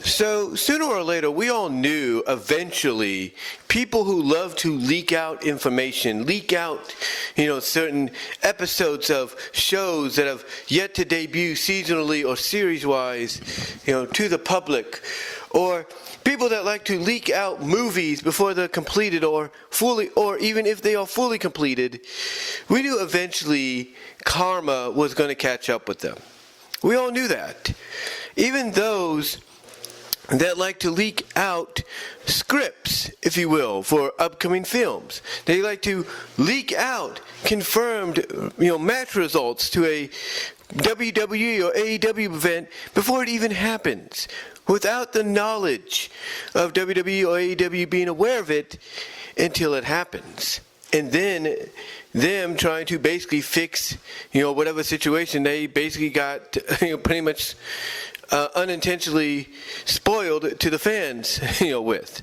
So sooner or later, we all knew eventually people who love to leak out information, leak out, certain episodes of shows that have yet to debut seasonally or series-wise, to the public, or people that like to leak out movies before they're completed or fully, or even if they are fully completed. We knew eventually karma was going to catch up with them. We all knew that. Even those that like to leak out scripts, if you will, for upcoming films. They like to leak out confirmed, match results to a WWE or AEW event before it even happens, without the knowledge of WWE or AEW being aware of it until it happens. And then them trying to basically fix, whatever situation they basically got, pretty much unintentionally spoiled to the fans, with.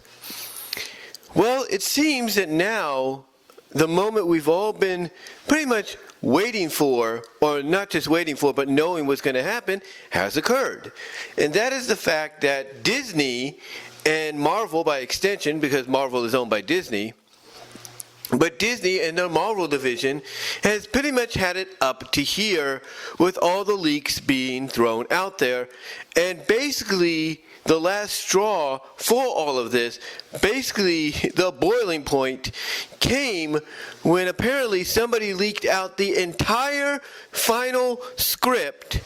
Well, it seems that now the moment we've all been pretty much waiting for, or not just waiting for, but knowing what's going to happen, has occurred. And that is the fact that Disney and Marvel, by extension, because Marvel is owned by Disney, but Disney and their Marvel division has pretty much had it up to here with all the leaks being thrown out there. And basically, the last straw for all of this, basically the boiling point, came when apparently somebody leaked out the entire final script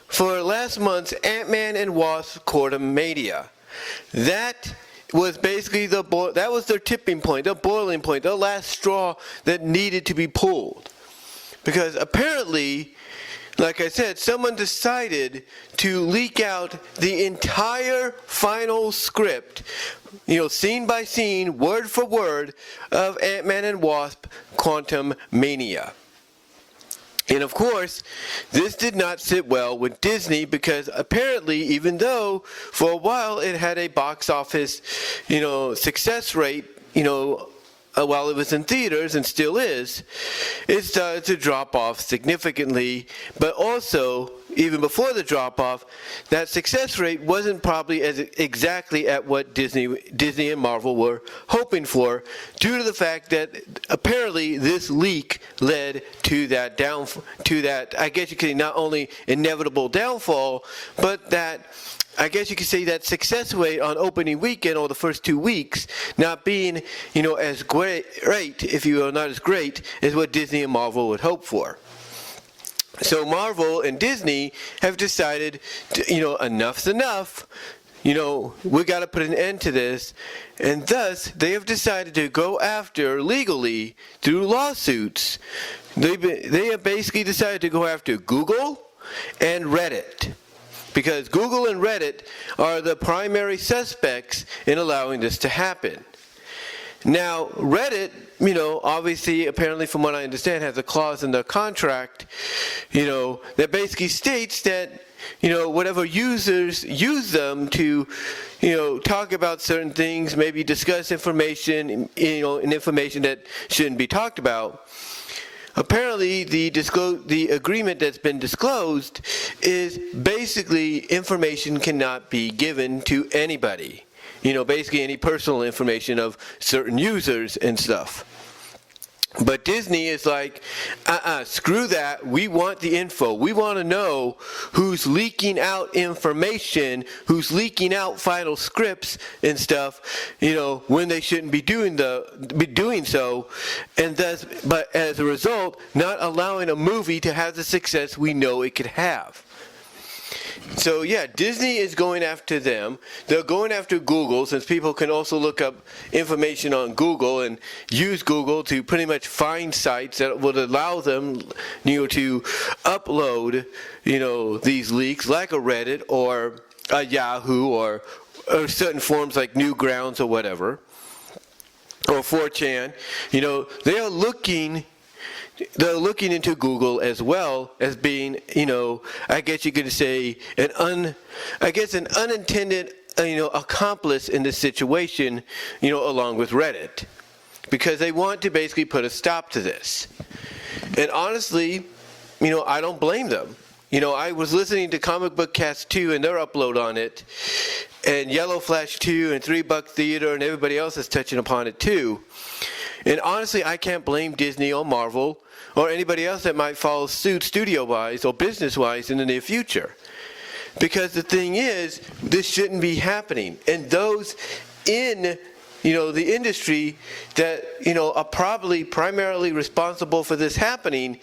for last month's Ant-Man and Wasp Quantumania. That was basically that was their tipping point, the boiling point, the last straw that needed to be pulled. Because apparently, like I said, someone decided to leak out the entire final script, scene by scene, word for word, of Ant-Man and Wasp Quantumania. And of course, this did not sit well with Disney because apparently, even though for a while it had a box office, success rate, while it was in theaters and still is, it started to drop off significantly. But also, even before the drop off, that success rate wasn't probably as exactly at what Disney and Marvel were hoping for, due to the fact that apparently this leak led to that I guess you could say, not only inevitable downfall, but that, I guess you could say, that success rate on opening weekend or the first 2 weeks not being, as great, if you will, not as great as what Disney and Marvel would hope for. So Marvel and Disney have decided to, enough's enough. We got to put an end to this. And thus, they have decided to go after, legally, through lawsuits, they have basically decided to go after Google and Reddit. Because Google and Reddit are the primary suspects in allowing this to happen. Now, Reddit, obviously, apparently from what I understand, has a clause in their contract, that basically states that, whatever users use them to, talk about certain things, maybe discuss information, and information that shouldn't be talked about. Apparently, the agreement that's been disclosed is basically information cannot be given to anybody. Basically any personal information of certain users and stuff. But Disney is like, screw that. We want the info. We want to know who's leaking out information, who's leaking out final scripts and stuff, when they shouldn't be doing so, and thus, but as a result, not allowing a movie to have the success we know it could have. So yeah, Disney is going after them. They're going after Google, since people can also look up information on Google and use Google to pretty much find sites that would allow them, to upload, these leaks, like a Reddit or a Yahoo or certain forms like Newgrounds or whatever, or 4chan. They are looking. They're looking into Google as well as being, I guess you could say an unintended, accomplice in this situation, along with Reddit, because they want to basically put a stop to this. And honestly, I don't blame them. I was listening to Comic Book Cast 2 and their upload on it, and Yellow Flash 2 and 3 Buck Theater and everybody else is touching upon it too. And honestly, I can't blame Disney or Marvel or anybody else that might follow suit studio-wise or business-wise in the near future. Because the thing is, this shouldn't be happening. And those in the industry that, are probably primarily responsible for this happening,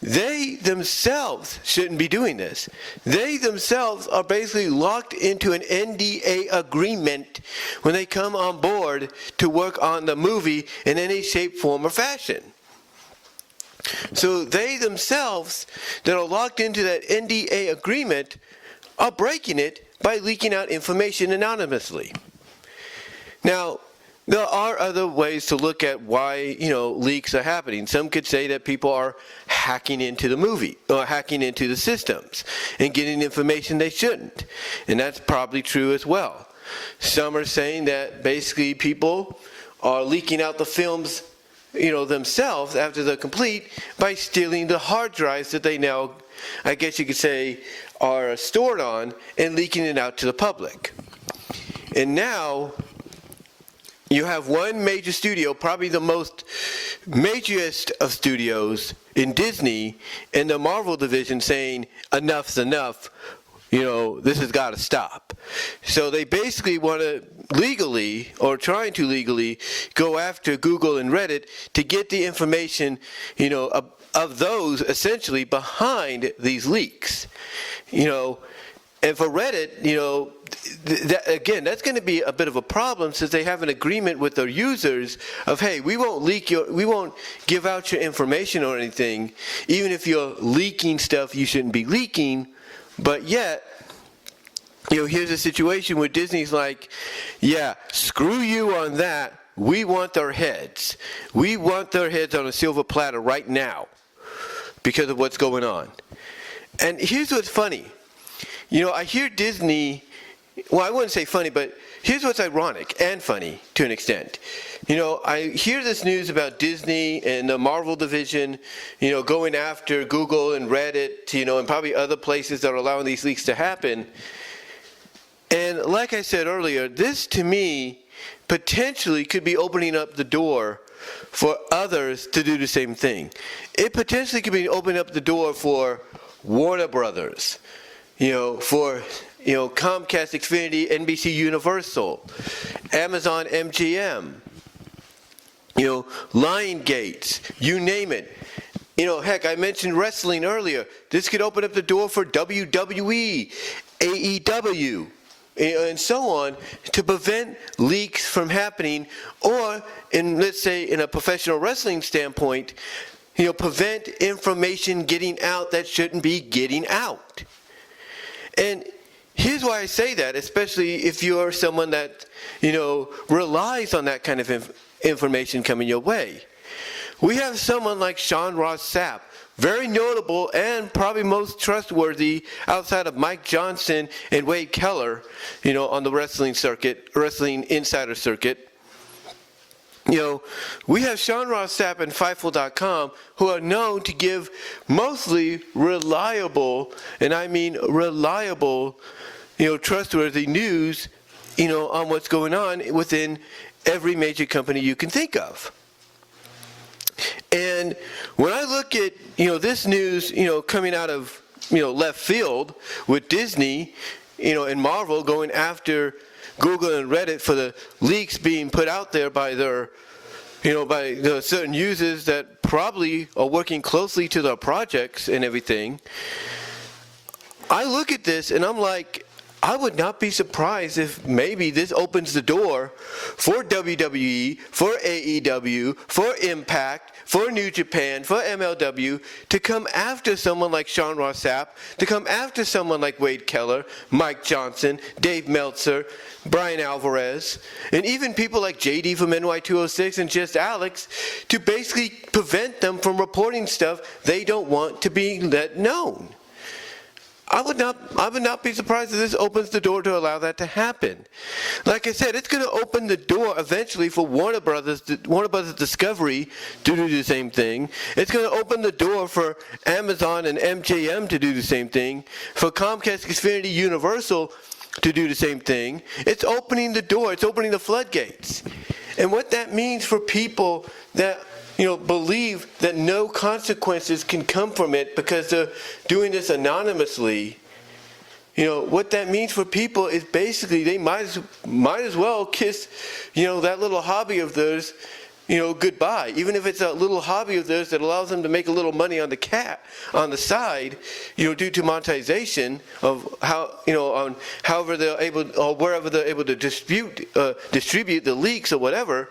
they themselves shouldn't be doing this. They themselves are basically locked into an NDA agreement when they come on board to work on the movie in any shape, form, or fashion. So they themselves that are locked into that NDA agreement are breaking it by leaking out information anonymously. Now, there are other ways to look at why, leaks are happening. Some could say that people are hacking into the movie or hacking into the systems and getting information they shouldn't. And that's probably true as well. Some are saying that basically people are leaking out the films, themselves after they're complete by stealing the hard drives that they now, I guess you could say, are stored on and leaking it out to the public. And now you have one major studio, probably the most majorest of studios in Disney and the Marvel division saying enough's enough. This has got to stop. So they basically want to legally, or trying to legally, go after Google and Reddit to get the information, of those essentially behind these leaks. And for Reddit, that's going to be a bit of a problem since they have an agreement with their users of, hey, we won't give out your information or anything, even if you're leaking stuff you shouldn't be leaking. But yet, here's a situation where Disney's like, yeah, screw you on that. We want their heads. We want their heads on a silver platter right now because of what's going on. And here's what's funny. I hear Disney, well, I wouldn't say funny, but here's what's ironic and funny to an extent. I hear this news about Disney and the Marvel division, going after Google and Reddit, and probably other places that are allowing these leaks to happen. And like I said earlier, this to me potentially could be opening up the door for others to do the same thing. It potentially could be opening up the door for Warner Brothers, for Comcast, Xfinity, NBC Universal, Amazon MGM, Lionsgate, you name it. Heck, I mentioned wrestling earlier. This could open up the door for WWE, AEW, and so on, to prevent leaks from happening, or let's say in a professional wrestling standpoint, prevent information getting out that shouldn't be getting out. And here's why I say that, especially if you're someone that, relies on that kind of information coming your way. We have someone like Sean Ross Sapp, very notable and probably most trustworthy outside of Mike Johnson and Wade Keller, on the wrestling circuit, wrestling insider circuit. We have Sean Ross Sapp and Fightful.com who are known to give mostly reliable, and I mean reliable, trustworthy news, on what's going on within every major company you can think of. And when I look at, this news, coming out of, left field with Disney, and Marvel going after Google and Reddit for the leaks being put out there by their, by the certain users that probably are working closely to their projects and everything, I look at this and I'm like, I would not be surprised if maybe this opens the door for WWE, for AEW, for Impact, for New Japan, for MLW to come after someone like Sean Ross Sapp, to come after someone like Wade Keller, Mike Johnson, Dave Meltzer, Brian Alvarez, and even people like JD from NY206 and Just Alex, to basically prevent them from reporting stuff they don't want to be let known. I would not be surprised if this opens the door to allow that to happen. Like I said, it's going to open the door eventually for Warner Brothers Discovery to do the same thing. It's going to open the door for Amazon and MGM to do the same thing, for Comcast, Xfinity, Universal, to do the same thing. It's opening the door. It's opening the floodgates. And what that means for people that, believe that no consequences can come from it because they're doing this anonymously, what that means for people is basically they might as well kiss, that little hobby of theirs, goodbye. Even if it's a little hobby of theirs that allows them to make a little money on the side, due to monetization of how, on however they're able, or wherever they're able to distribute the leaks or whatever.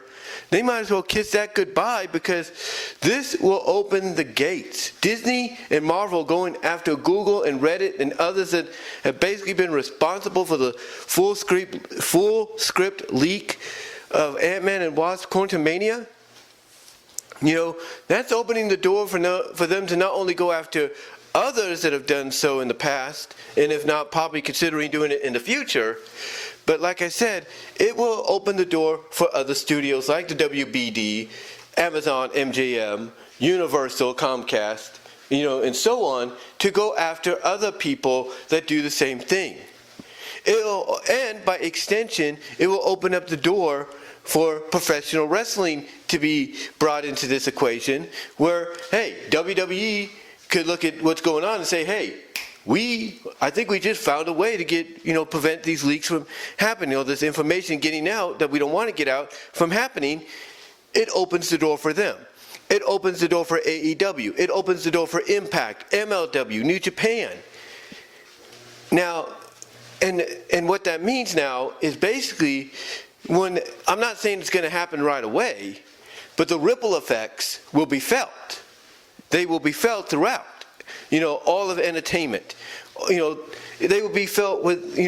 They might as well kiss that goodbye because this will open the gates. Disney and Marvel going after Google and Reddit and others that have basically been responsible for the full script leak of Ant-Man and Wasp: Quantumania. That's opening the door for them to not only go after others that have done so in the past, and if not, probably considering doing it in the future. But like I said, it will open the door for other studios like the WBD, Amazon, MGM, Universal, Comcast, and so on, to go after other people that do the same thing. And by extension, it will open up the door for professional wrestling to be brought into this equation where, hey, WWE could look at what's going on and say, hey, I think we just found a way to get, prevent these leaks from happening, this information getting out that we don't want to get out from happening. It opens the door for them. It opens the door for AEW. It opens the door for Impact, MLW, New Japan. Now, and what that means now is basically I'm not saying it's going to happen right away, but the ripple effects will be felt. They will be felt throughout. All of entertainment. They will be felt with,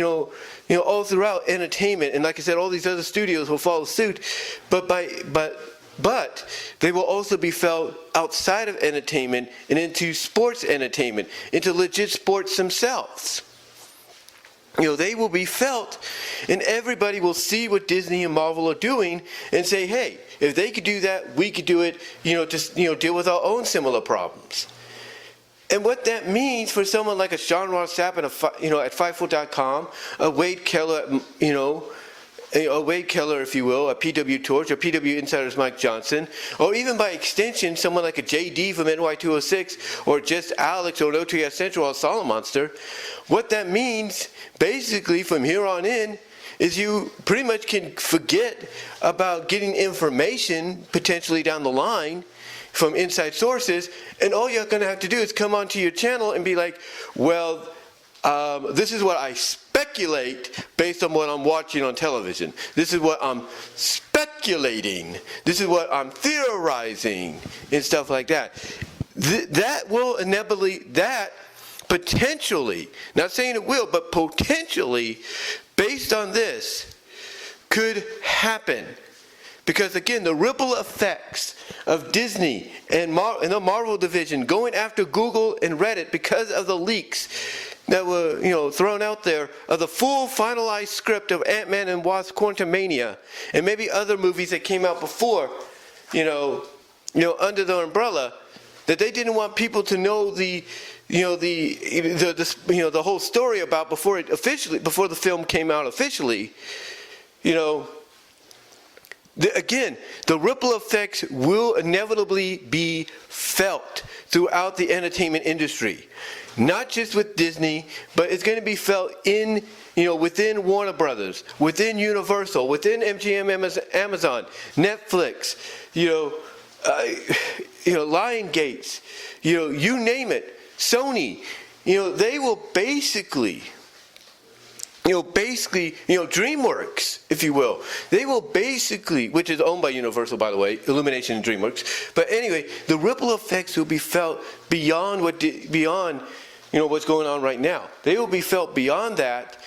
all throughout entertainment. And like I said, all these other studios will follow suit. But they will also be felt outside of entertainment and into sports entertainment, into legit sports themselves. They will be felt, and everybody will see what Disney and Marvel are doing and say, hey, if they could do that, we could do it, to deal with our own similar problems. And what that means for someone like a Sean Ross Sapp at Fightful.com, a Wade Keller, a Wade Keller, if you will, a PW Torch, or PW Insider's Mike Johnson, or even by extension, someone like a JD from NY206, or just Alex, or an OTS Central, or Solid Monster. What that means, basically, from here on in, is you pretty much can forget about getting information potentially down the line from inside sources, and all you're going to have to do is come onto your channel and be like, well, this is what I speculate based on what I'm watching on television. This is what I'm speculating. This is what I'm theorizing, and stuff like that. That will inevitably, potentially, not saying it will, but potentially, based on this, could happen. Because again, the ripple effects of Disney and the Marvel division going after Google and Reddit because of the leaks that were, thrown out there of the full finalized script of Ant-Man and Wasp: Quantumania, and maybe other movies that came out before, under the umbrella, that they didn't want people to know the whole story about before the film came out officially, Again, the ripple effects will inevitably be felt throughout the entertainment industry. Not just with Disney, but it's going to be felt within Warner Brothers, within Universal, within MGM, Amazon, Netflix, Lion Gates, you name it, Sony. They will basically, DreamWorks, if you will. They will basically, which is owned by Universal, by the way, Illumination and DreamWorks. But anyway, the ripple effects will be felt beyond what's going on right now. They will be felt beyond that,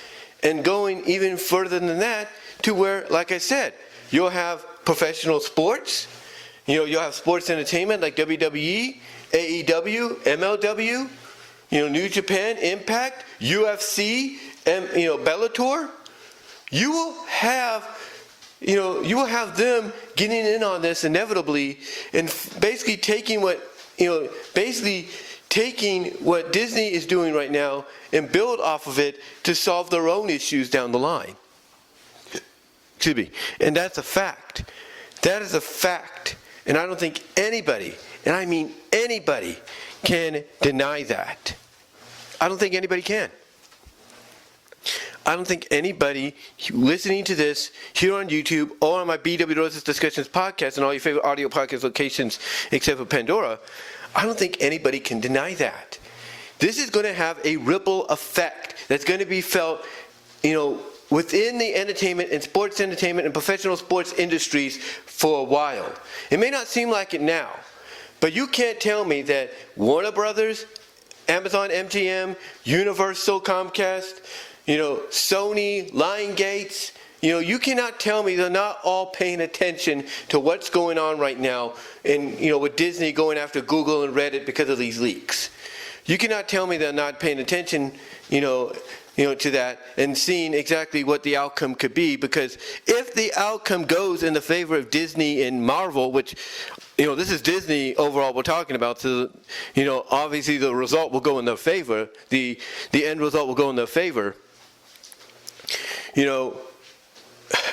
and going even further than that, to where, like I said, you'll have professional sports. You'll have sports entertainment like WWE, AEW, MLW, New Japan, Impact, UFC, and Bellator. You will have them getting in on this inevitably, and basically taking taking what Disney is doing right now and build off of it to solve their own issues down the line. Excuse me. And that's a fact. That is a fact. And I don't think anybody, and I mean anybody, can deny that. I don't think anybody can. I don't think anybody listening to this here on YouTube or on my BW Roses Discussions podcast and all your favorite audio podcast locations except for Pandora, I don't think anybody can deny that. This is going to have a ripple effect that's going to be felt, within the entertainment and sports entertainment and professional sports industries for a while. It may not seem like it now, but you can't tell me that Warner Brothers, Amazon, MGM, Universal, Comcast, Sony, Lionsgate, you cannot tell me they're not all paying attention to what's going on right now and, with Disney going after Google and Reddit because of these leaks. You cannot tell me they're not paying attention, to that and seeing exactly what the outcome could be, because if the outcome goes in the favor of Disney and Marvel, which, this is Disney overall we're talking about, so, obviously the result will go in their favor, the end result will go in their favor.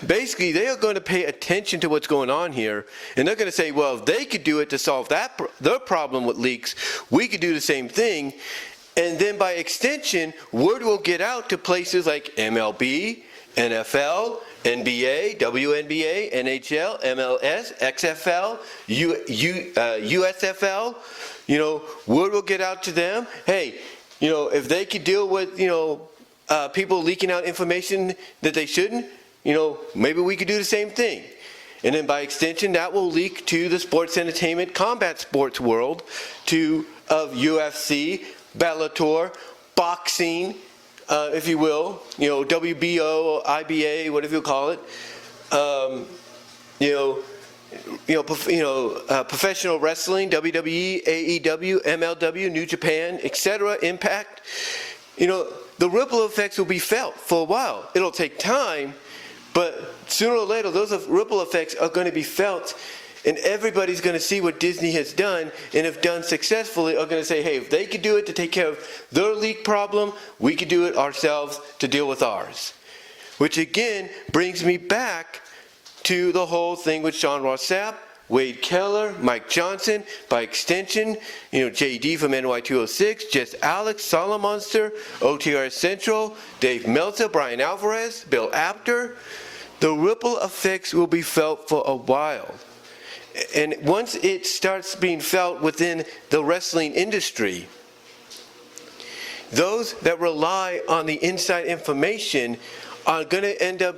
Basically they are going to pay attention to what's going on here, and they're going to say, well, if they could do it to solve their problem with leaks, we could do the same thing. And then by extension, word will get out to places like MLB, NFL, NBA, WNBA, NHL, MLS, XFL, USFL. Word will get out to them. Hey, if they could deal with, people leaking out information that they shouldn't, maybe we could do the same thing. And then by extension, that will leak to the sports entertainment, combat sports world, of UFC, Bellator, boxing, if you will, WBO, IBA, whatever you call it, professional wrestling, WWE, AEW, MLW, New Japan, etc., Impact. The ripple effects will be felt for a while. It'll take time, but sooner or later, those ripple effects are going to be felt. And everybody's going to see what Disney has done, and if done successfully, are going to say, hey, if they could do it to take care of their leak problem, we could do it ourselves to deal with ours. Which again brings me back to the whole thing with Sean Ross Sapp, Wade Keller, Mike Johnson, by extension, JD from NY206, Just Alex, Solomonster, OTR Central, Dave Meltzer, Brian Alvarez, Bill Apter. The ripple effects will be felt for a while. And once it starts being felt within the wrestling industry, those that rely on the inside information are going to end up,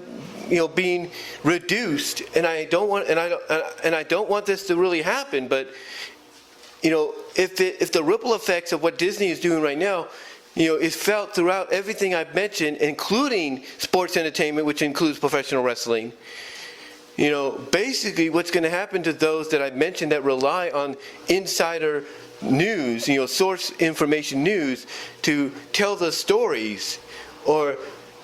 being reduced. And I don't want this to really happen. But if the ripple effects of what Disney is doing right now, is felt throughout everything I've mentioned, including sports entertainment, which includes professional wrestling. Basically what's going to happen to those that I mentioned that rely on insider news, source information news to tell the stories, or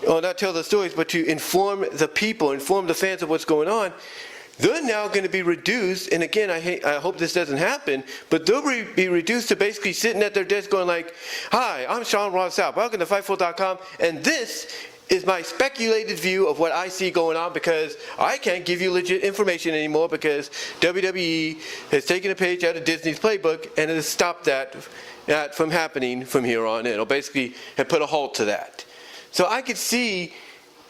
not tell the stories, but to inform the people, inform the fans of what's going on, they're now going to be reduced, and again, I hope this doesn't happen, but they'll be reduced to basically sitting at their desk going like, hi, I'm Sean Ross Sapp, welcome to Fightful.com, and this is my speculated view of what I see going on, because I can't give you legit information anymore because WWE has taken a page out of Disney's playbook and has stopped that from happening from here on in, or basically have put a halt to that. So I could see,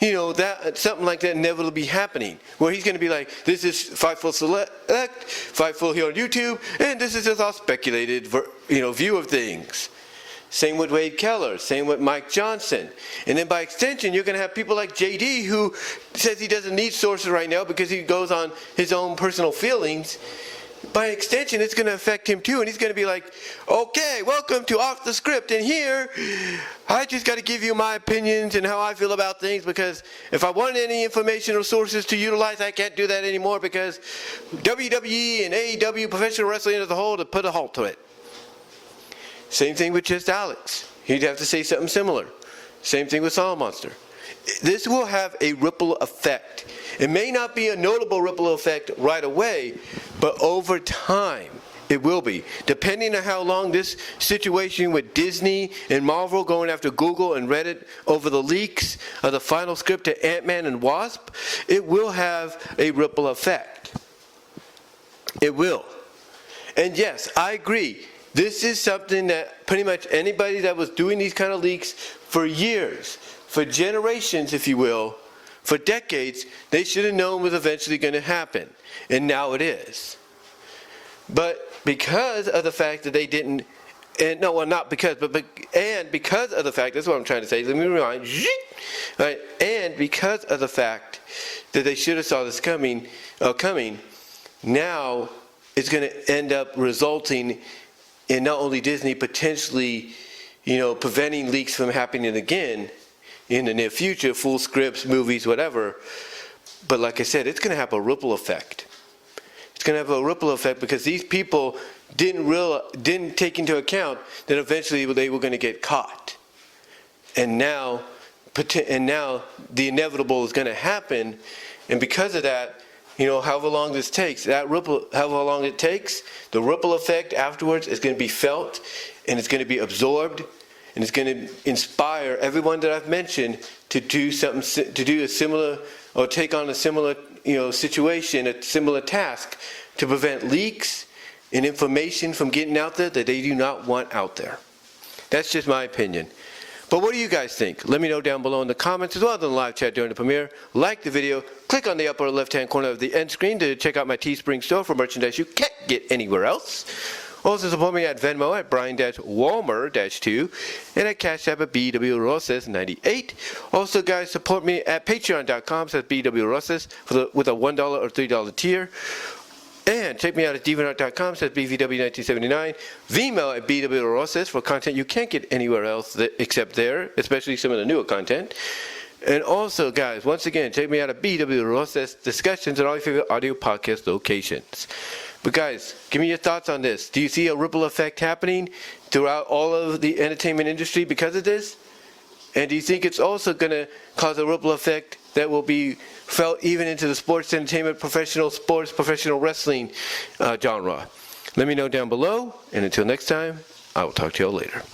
that something like that inevitably happening, where he's going to be like, this is Fightful Select, Fightful here on YouTube, and this is just our speculated, view of things. Same with Wade Keller, same with Mike Johnson. And then by extension, you're going to have people like JD, who says he doesn't need sources right now because he goes on his own personal feelings. By extension, it's going to affect him too. And he's going to be like, okay, welcome to Off the Script. And here, I just got to give you my opinions and how I feel about things, because if I want any information or sources to utilize, I can't do that anymore because WWE and AEW, professional wrestling as a whole, to put a halt to it. Same thing with Just Alex. He'd have to say something similar. Same thing with Solomonster. This will have a ripple effect. It may not be a notable ripple effect right away, but over time, It will be. Depending on how long this situation with Disney and Marvel going after Google and Reddit over the leaks of the final script to Ant-Man and Wasp, it will have a ripple effect. It will. And yes, I agree. This is something that pretty much anybody that was doing these kind of leaks for years, for generations, if you will, for decades, they should have known was eventually going to happen. And now it is. But because of the fact that they didn't, and no, well, not because, and because of the fact, that's what I'm trying to say, let me rewind, right? And because of the fact that they should have saw this coming, now it's going to end up resulting in not only Disney potentially, preventing leaks from happening again in the near future, full scripts, movies, whatever, but like I said, it's going to have a ripple effect. It's going to have a ripple effect because these people didn't take into account that eventually they were going to get caught. And now the inevitable is going to happen, and because of that, however long this takes, however long it takes, the ripple effect afterwards is going to be felt, and it's going to be absorbed, and it's going to inspire everyone that I've mentioned to do something, to do a similar, or take on a similar, situation, a similar task, to prevent leaks and information from getting out there that they do not want out there. That's just my opinion. But what do you guys think? Let me know down below in the comments, as well as in the live chat during the premiere. Like the video, click on the upper left-hand corner of the end screen to check out my Teespring store for merchandise you can't get anywhere else. Also support me at Venmo at Brian-Walmer-2 and at Cash App at BWRosses98. Also, guys, support me at Patreon.com/BWRosses with a $1 or $3 tier. And check me out at DeviantArt.com/BVW1979. VENMO at BWRosses for content you can't get anywhere else except there, especially some of the newer content. And also, guys, once again, check me out at BWRosses discussions on all your favorite audio podcast locations. But guys, give me your thoughts on this. Do you see a ripple effect happening throughout all of the entertainment industry because of this? And do you think it's also going to cause a ripple effect that will be felt even into the sports, entertainment, professional sports, professional wrestling genre? Let me know down below, and until next time, I will talk to you all later.